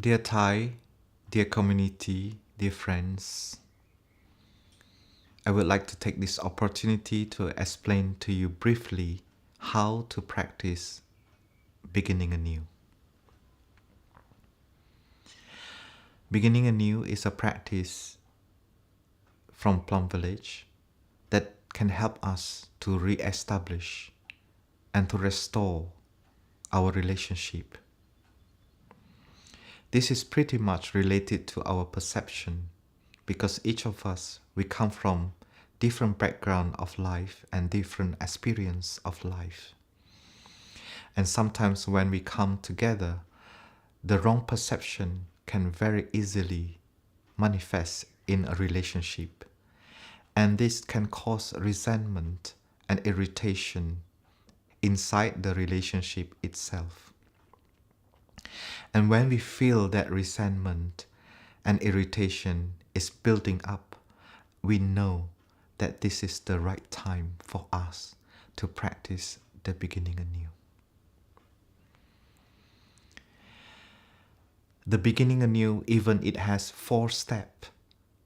Dear Thai, dear community, dear friends, I would like to take this opportunity to explain to you briefly how to practice beginning anew. Beginning anew is a practice from Plum Village that can help us to re-establish and to restore our relationship. This is pretty much related to our perception because each of us, we come from different background of life and different experience of life. And sometimes when we come together, the wrong perception can very easily manifest in a relationship. And this can cause resentment and irritation inside the relationship itself. And when we feel that resentment and irritation is building up, we know that this is the right time for us to practice the beginning anew. The beginning anew, even it has 4 steps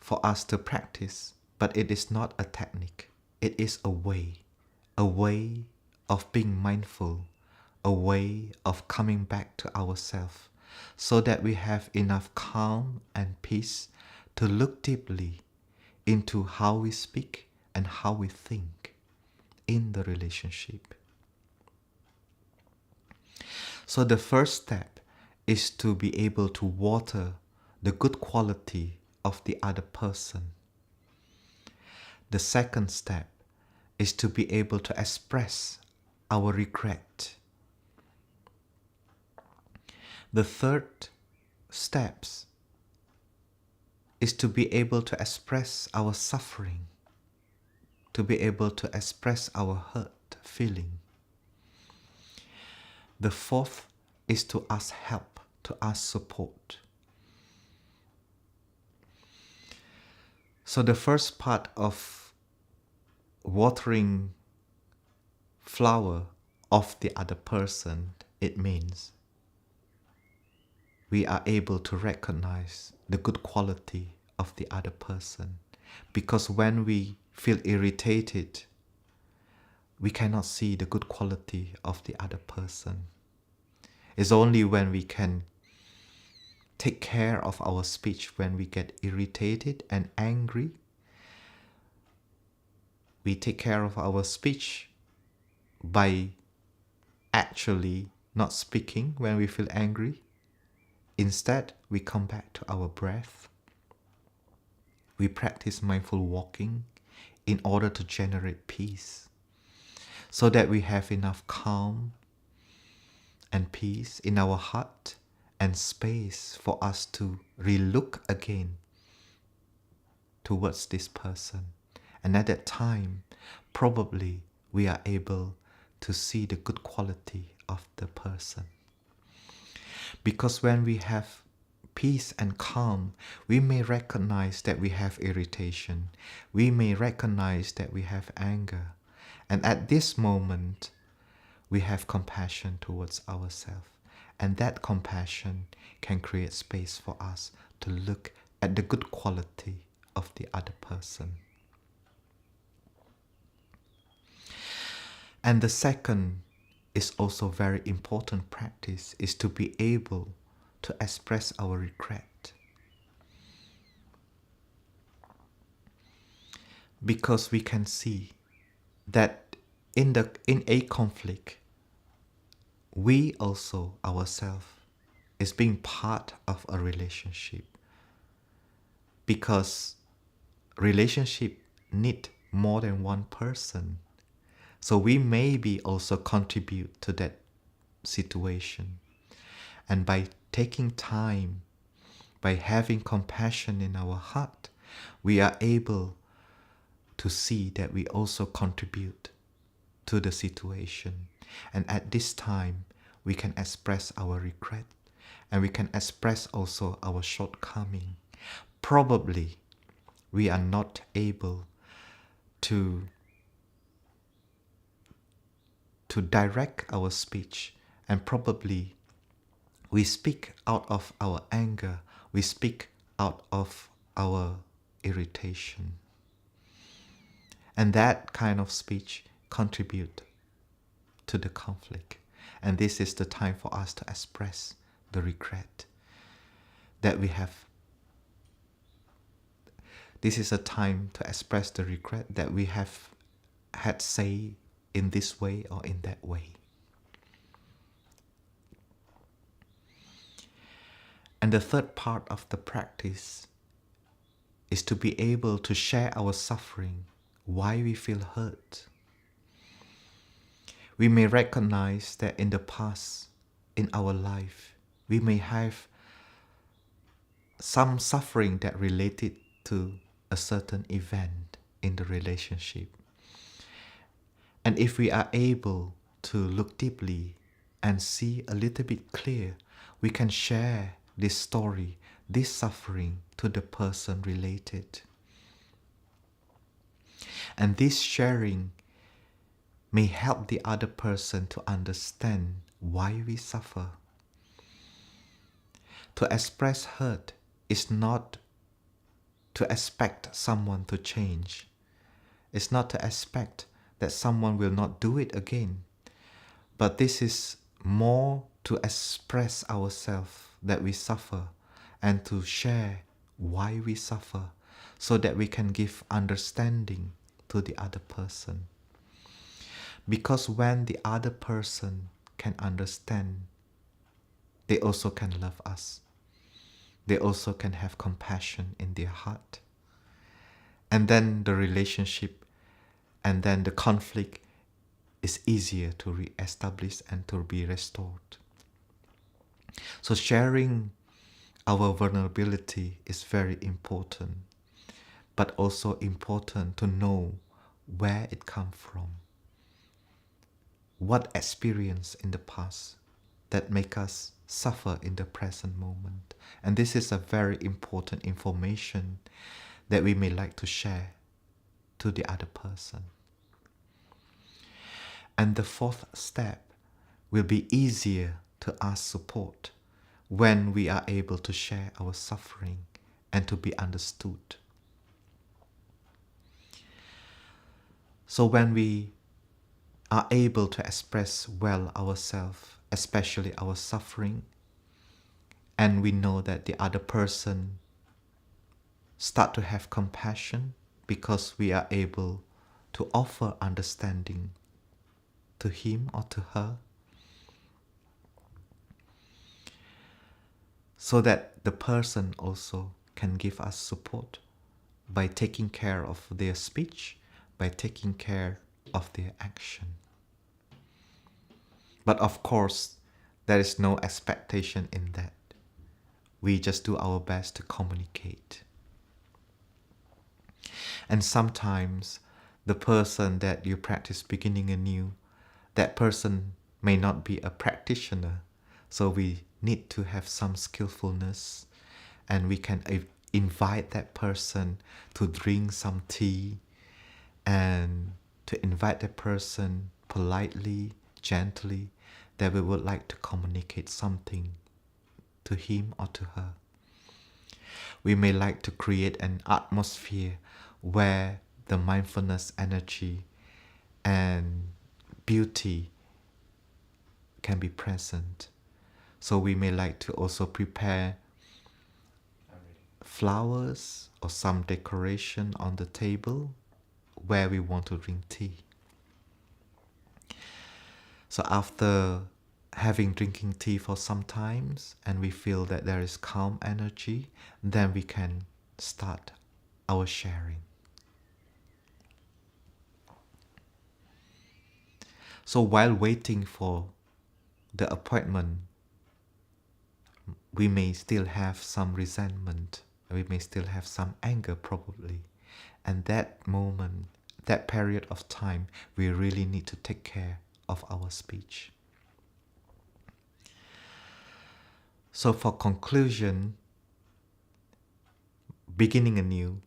for us to practice, but it is not a technique. It is a way of being mindful, a way of coming back to ourselves, so that we have enough calm and peace to look deeply into how we speak and how we think in the relationship. So the first step is to be able to water the good quality of the other person. The second step is to be able to express our regret. The third step is to be able to express our suffering, to be able to express our hurt feeling. The fourth is to ask help, to ask support. So the first part of watering flower of the other person, it means we are able to recognize the good quality of the other person. Because when we feel irritated, we cannot see the good quality of the other person. It's only when we can take care of our speech when we get irritated and angry. We take care of our speech by actually not speaking when we feel angry. Instead, we come back to our breath. We practice mindful walking in order to generate peace, so that we have enough calm and peace in our heart and space for us to relook again towards this person. And at that time, probably we are able to see the good quality of the person. Because when we have peace and calm, we may recognize that we have irritation. We may recognize that we have anger. And at this moment, we have compassion towards ourselves. And that compassion can create space for us to look at the good quality of the other person. And the second is also very important practice, is to be able to express our regret. Because we can see that in a conflict, we also ourselves is being part of a relationship. Because relationship need more than one person. So we maybe also contribute to that situation. And by taking time, by having compassion in our heart, we are able to see that we also contribute to the situation. And at this time, we can express our regret, and we can express also our shortcoming. Probably, we are not able to direct our speech, and probably We speak out of our anger. We speak out of our irritation. And that kind of speech contributes to the conflict. And this is the time for us to express the regret that we have. This is a time to express the regret that we have had say in this way or in that way. And the third part of the practice is to be able to share our suffering, why we feel hurt. We may recognize that in the past, in our life, we may have some suffering that related to a certain event in the relationship. And if we are able to look deeply and see a little bit clear, we can share this story, this suffering to the person related. And this sharing may help the other person to understand why we suffer. To express hurt is not to expect someone to change. It's not to expect that someone will not do it again. But this is more to express ourselves that we suffer and to share why we suffer so that we can give understanding to the other person. Because when the other person can understand, they also can love us. They also can have compassion in their heart. And then the relationship and then the conflict is easier to re-establish and to be restored. So sharing our vulnerability is very important, but also important to know where it comes from. What experience in the past that make us suffer in the present moment. And this is a very important information that we may like to share to the other person. And the fourth step will be easier to ask support when we are able to share our suffering and to be understood. So when we are able to express well ourselves, especially our suffering, and we know that the other person start to have compassion because we are able to offer understanding to him or to her, so that the person also can give us support by taking care of their speech, by taking care of their action. But of course, there is no expectation in that. We just do our best to communicate. And sometimes the person that you practice beginning anew, that person may not be a practitioner. So we need to have some skillfulness, and we can invite that person to drink some tea and to invite that person politely, gently, that we would like to communicate something to him or to her. We may like to create an atmosphere where the mindfulness energy and beauty can be present. So we may like to also prepare flowers or some decoration on the table where we want to drink tea. So after having drinking tea for some times and we feel that there is calm energy, then we can start our sharing. So while waiting for the appointment, we may still have some resentment, we may still have some anger probably. And that moment, that period of time, we really need to take care of our speech. So for conclusion, beginning anew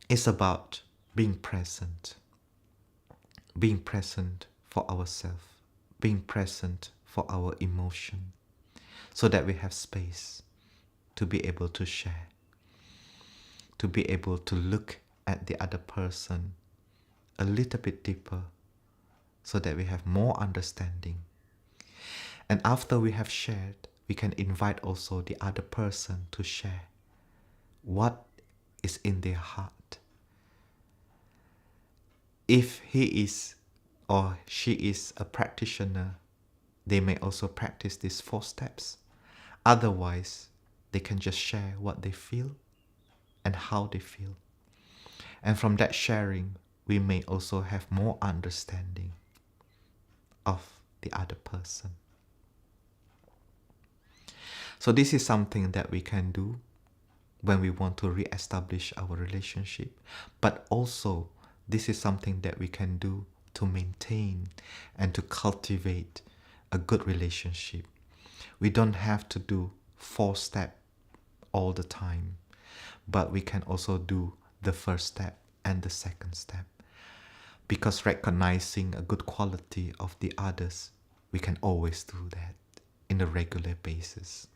is about being present for ourselves, being present for our emotion, so that we have space to be able to share, to be able to look at the other person a little bit deeper, so that we have more understanding. And after we have shared, we can invite also the other person to share what is in their heart. If he is or she is a practitioner, they may also practice these 4 steps. Otherwise, they can just share what they feel and how they feel. And from that sharing, we may also have more understanding of the other person. So this is something that we can do when we want to re-establish our relationship, but also this is something that we can do to maintain and to cultivate a good relationship. We don't have to do 4 steps all the time, but we can also do the first step and the second step. Because recognizing a good quality of the others, we can always do that in a regular basis.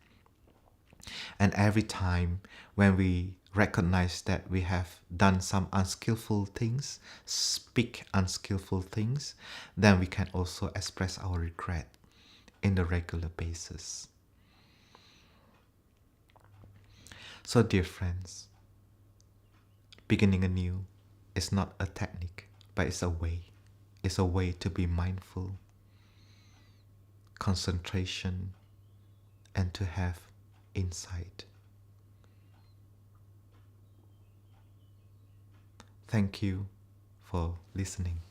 And every time when we recognize that we have done some unskillful things, speak unskillful things, then we can also express our regret in a regular basis. So dear friends, beginning anew is not a technique, but it's a way. It's a way to be mindful, concentration, and to have insight. Thank you for listening.